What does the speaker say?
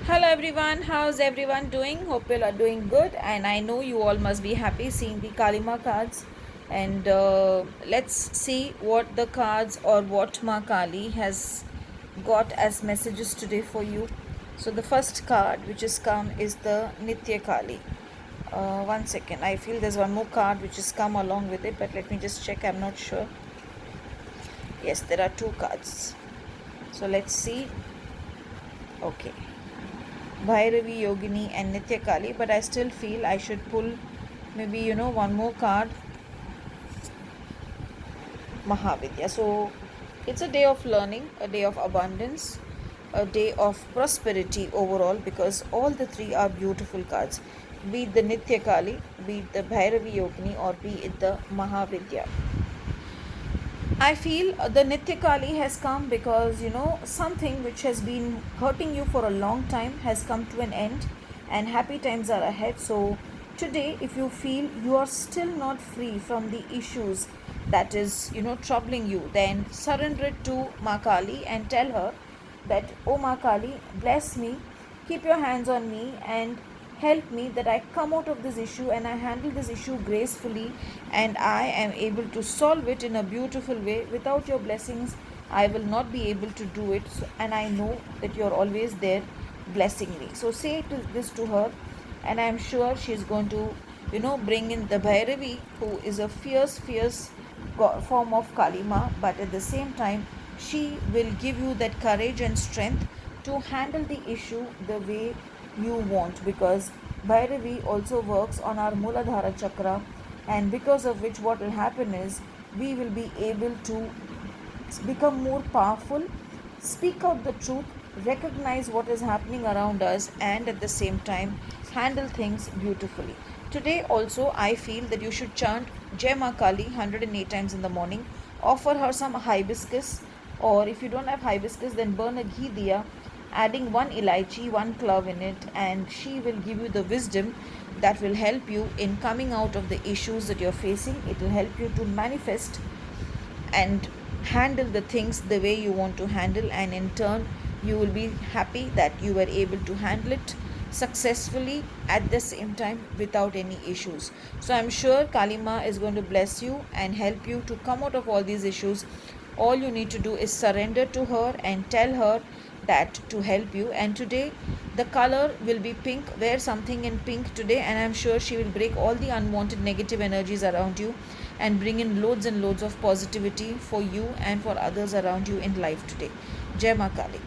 Hello everyone, how's everyone doing? Hope you all are doing good, and I know you all must be happy seeing the Kalima cards. And let's see what the cards or what Ma Kali has got as messages today for you. So the first card which has come is the Nitya Kali. One second, I feel there's one more card which has come along with it, but let me just check. I'm not sure. Yes, there are two cards. So let's see. Okay. Bhairavi, Yogini, and Nitya Kali, but I still feel I should pull maybe one more card, Mahavidya. So it's a day of learning, a day of abundance, a day of prosperity overall, because all the three are beautiful cards, be it the Nitya Kali, be it the Bhairavi Yogini, or be it the Mahavidya. I feel the Nitya Kali has come because something which has been hurting you for a long time has come to an end, and happy times are ahead. So today, if you feel you are still not free from the issues that is troubling you, then surrender it to Ma Kali and tell her that, oh Ma Kali, bless me, keep your hands on me, and help me that I come out of this issue and I handle this issue gracefully, and I am able to solve it in a beautiful way. Without your blessings, I will not be able to do it. And I know that you're always there blessing me. So say this to her, and I'm sure she's going to bring in the Bhairavi, who is a fierce form of Kalima, but at the same time, she will give you that courage and strength to handle the issue the way you want, because Bhairavi also works on our Muladhara chakra, and because of which, what will happen is we will be able to become more powerful, speak out the truth, recognize what is happening around us, and at the same time handle things beautifully. Today also, I feel that you should chant Jai Ma Kali 108 times in the morning. Offer her some hibiscus, or if you don't have hibiscus, then burn a ghee diya, adding one elaichi, one clove in it, and she will give you the wisdom that will help you in coming out of the issues that you're facing. It will help you to manifest and handle the things the way you want to handle, and in turn you will be happy that you were able to handle it successfully, at the same time without any issues. So I'm sure Kalima is going to bless you and help you to come out of all these issues. All you need to do is surrender to her and tell her that to help you. And today the color will be pink. Wear something in pink today, and I'm sure she will break all the unwanted negative energies around you and bring in loads and loads of positivity for you and for others around you in life today. Jai Ma Kali.